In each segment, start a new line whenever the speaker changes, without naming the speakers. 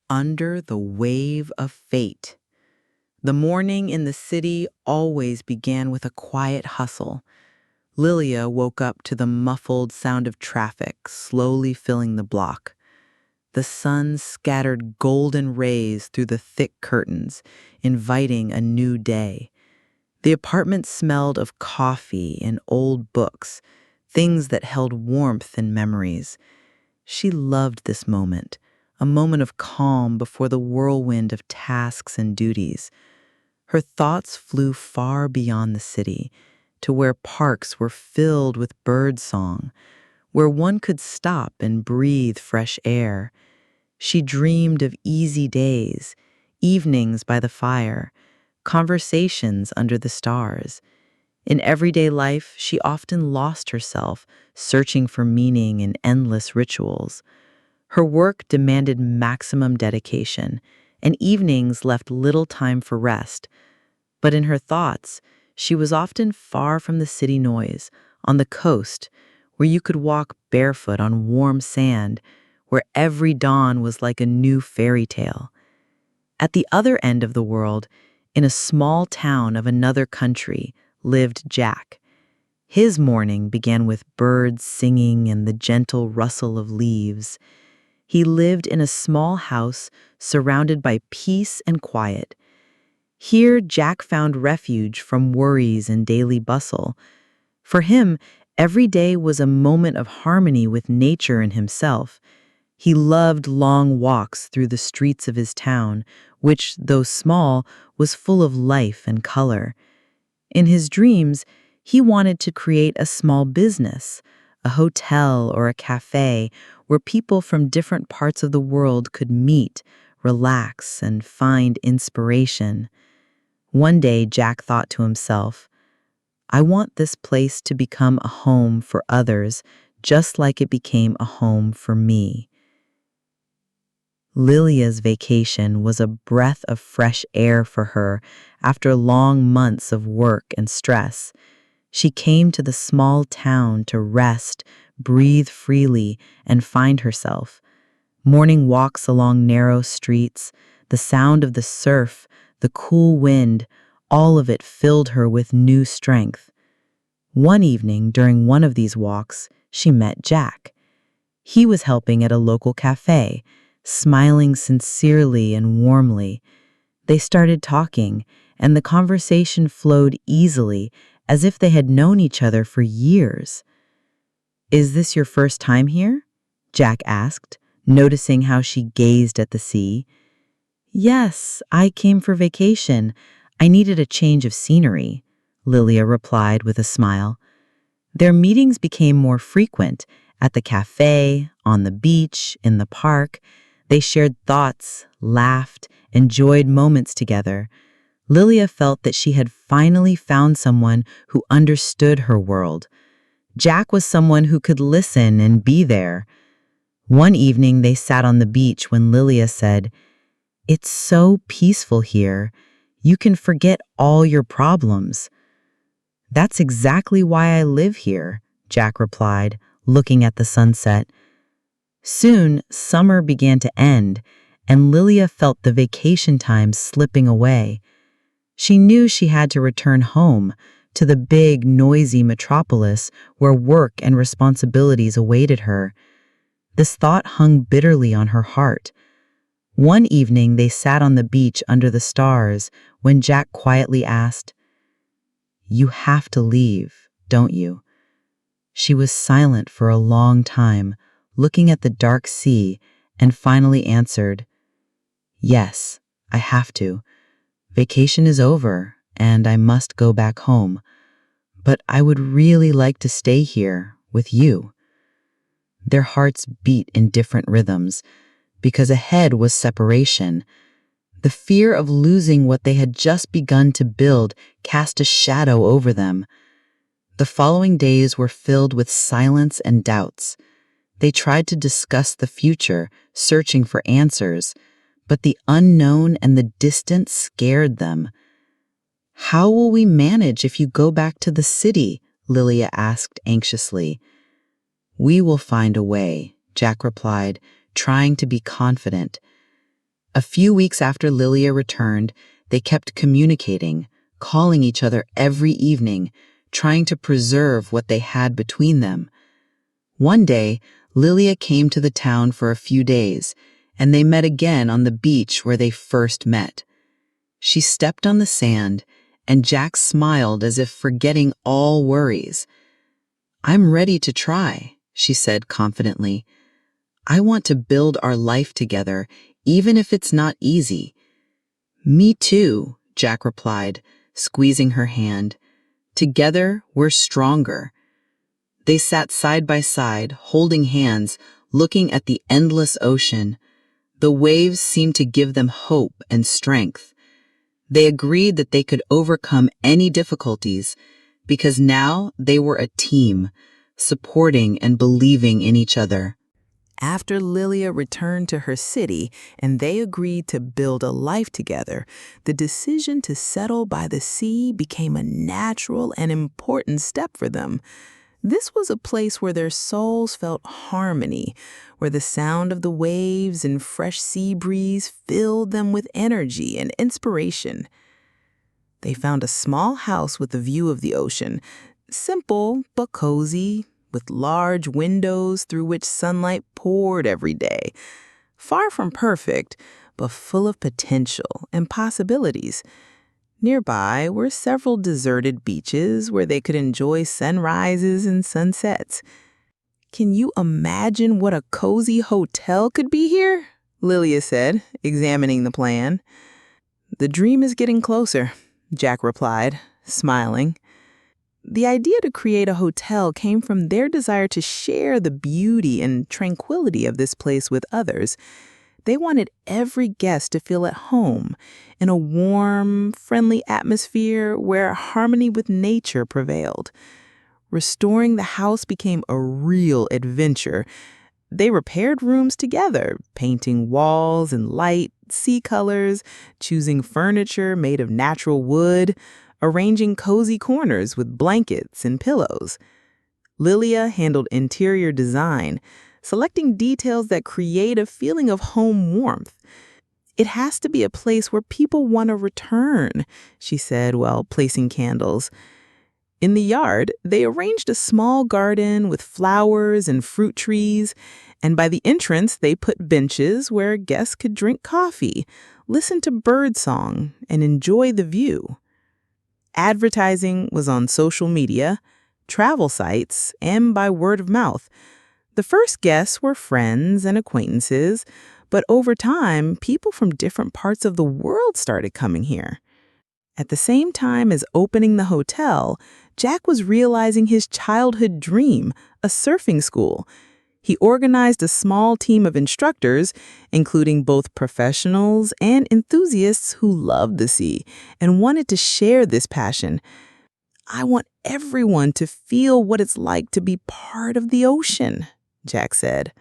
Under the wave of fate. The morning in the city always began with a quiet hustle. Lilia woke up to the muffled sound of traffic slowly filling the block. The sun scattered golden rays through the thick curtains, inviting a new day. The apartment smelled of coffee and old books, things that held warmth and memories. She loved this moment, a moment of calm before the whirlwind of tasks and duties. Her thoughts flew far beyond the city, to where parks were filled with bird song, where one could stop and breathe fresh air. She dreamed of easy days, evenings by the fire, conversations under the stars. In everyday life, she often lost herself, searching for meaning in endless rituals. Her work demanded maximum dedication, and evenings left little time for rest. But in her thoughts, she was often far from the city noise, on the coast, where you could walk barefoot on warm sand, where every dawn was like a new fairy tale. At the other end of the world, in a small town of another country, lived Jack. His morning began with birds singing and the gentle rustle of leaves. He lived in a small house surrounded by peace and quiet. Here, Jack found refuge from worries and daily bustle. For him, every day was a moment of harmony with nature and himself. He loved long walks through the streets of his town, which, though small, was full of life and color. In his dreams, he wanted to create a small business, a hotel or a cafe where people from different parts of the world could meet, relax, and find inspiration. One day, Jack thought to himself, I want this place to become a home for others, just like it became a home for me. Lilia's vacation was a breath of fresh air for her after long months of work and stress. She came to the small town to rest, breathe freely, and find herself. Morning walks along narrow streets, the sound of the surf, the cool wind, all of it filled her with new strength. One evening, during one of these walks, she met Jack. He was helping at a local cafe, smiling sincerely and warmly. They started talking, and the conversation flowed easily, as if they had known each other for years. Is this your first time here? Jack asked, noticing how she gazed at the sea. Yes, I came for vacation. I needed a change of scenery, Lilia replied with a smile. Their meetings became more frequent, at the cafe, on the beach, in the park. They shared thoughts, laughed, enjoyed moments together. Lilia felt that she had finally found someone who understood her world. Jack was someone who could listen and be there. One evening they sat on the beach when Lilia said, It's so peaceful here. You can forget all your problems. That's exactly why I live here, Jack replied, looking at the sunset. Soon, summer began to end, and Lilia felt the vacation time slipping away. She knew she had to return home, to the big, noisy metropolis where work and responsibilities awaited her. This thought hung bitterly on her heart. One evening they sat on the beach under the stars when Jack quietly asked, You have to leave, don't you? She was silent for a long time, looking at the dark sea, and finally answered, Yes, I have to. Vacation is over, and I must go back home. But I would really like to stay here with you. Their hearts beat in different rhythms, because ahead was separation. The fear of losing what they had just begun to build cast a shadow over them. The following days were filled with silence and doubts. They tried to discuss the future, searching for answers, but the unknown and the distant scared them. How will we manage if you go back to the city? Lilia asked anxiously. We will find a way, Jack replied, trying to be confident. A few weeks after Lilia returned, they kept communicating, calling each other every evening, trying to preserve what they had between them. One day, Lilia came to the town for a few days, and they met again on the beach where they first met. She stepped on the sand, and Jack smiled as if forgetting all worries. "I'm ready to try," she said confidently. "I want to build our life together, even if it's not easy." "Me too," Jack replied, squeezing her hand. "Together, we're stronger." They sat side by side, holding hands, looking at the endless ocean. The waves seemed to give them hope and strength. They agreed that they could overcome any difficulties because now they were a team, supporting and believing in each other. After Lilia returned to her city and they agreed to build a life together, the decision to settle by the sea became a natural and important step for them. This was a place where their souls felt harmony, where the sound of the waves and fresh sea breeze filled them with energy and inspiration. They found a small house with a view of the ocean, simple but cozy, with large windows through which sunlight poured every day. Far from perfect, but full of potential and possibilities. Nearby were several deserted beaches where they could enjoy sunrises and sunsets. "Can you imagine what a cozy hotel could be here?" Lilia said, examining the plan. "The dream is getting closer," Jack replied, smiling. The idea to create a hotel came from their desire to share the beauty and tranquility of this place with others. They wanted every guest to feel at home in a warm, friendly atmosphere where harmony with nature prevailed. Restoring the house became a real adventure. They repaired rooms together, painting walls in light, sea colors, choosing furniture made of natural wood, arranging cozy corners with blankets and pillows. Lilia handled interior design, selecting details that create a feeling of home warmth. "It has to be a place where people want to return," she said while placing candles. In the yard, they arranged a small garden with flowers and fruit trees, and by the entrance they put benches where guests could drink coffee, listen to birdsong, and enjoy the view. Advertising was on social media, travel sites, and by word of mouth. The first guests were friends and acquaintances, but over time, people from different parts of the world started coming here. At the same time as opening the hotel, Jack was realizing his childhood dream, a surfing school. He organized a small team of instructors, including both professionals and enthusiasts who loved the sea and wanted to share this passion. "I want everyone to feel what it's like to be part of the ocean," Jack said.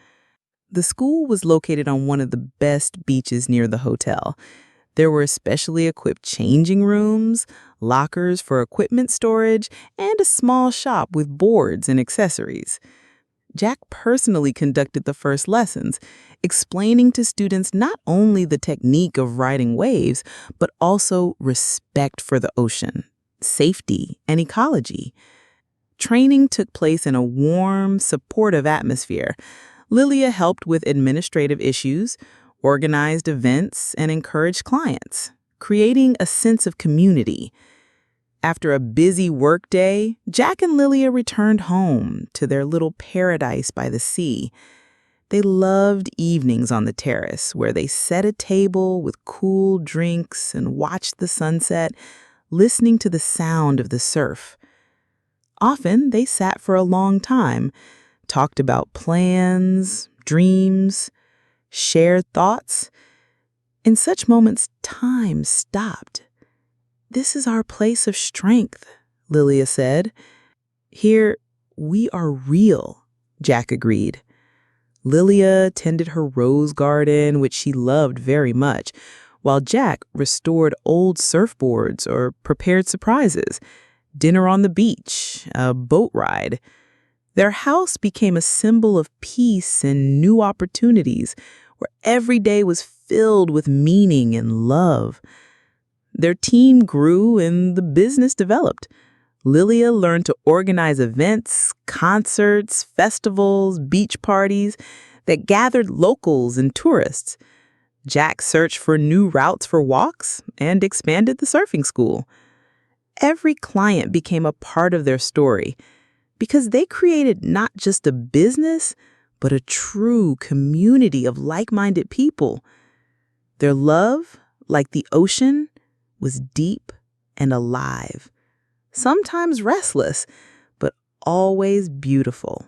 The school was located on one of the best beaches near the hotel. There were specially equipped changing rooms, lockers for equipment storage, and a small shop with boards and accessories. Jack personally conducted the first lessons, explaining to students not only the technique of riding waves, but also respect for the ocean, safety, and ecology. Training took place in a warm, supportive atmosphere. Lilia helped with administrative issues, organized events, and encouraged clients, creating a sense of community. After a busy workday, Jack and Lilia returned home to their little paradise by the sea. They loved evenings on the terrace where they set a table with cool drinks and watched the sunset, listening to the sound of the surf. Often they sat for a long time, talked about plans, dreams, shared thoughts. In such moments, time stopped. "This is our place of strength," Lilia said. "Here, we are real," Jack agreed. Lilia tended her rose garden, which she loved very much, while Jack restored old surfboards or prepared surprises, dinner on the beach, a boat ride. Their house became a symbol of peace and new opportunities, where every day was
filled with meaning and love. Their team grew and the business developed. Lilia learned to organize events, concerts, festivals, beach parties that gathered locals and tourists. Jack searched for new routes for walks and expanded the surfing school. Every client became a part of their story because they created not just a business, but a true community of like-minded people. Their love, like the ocean, was deep and alive, sometimes restless, but always beautiful.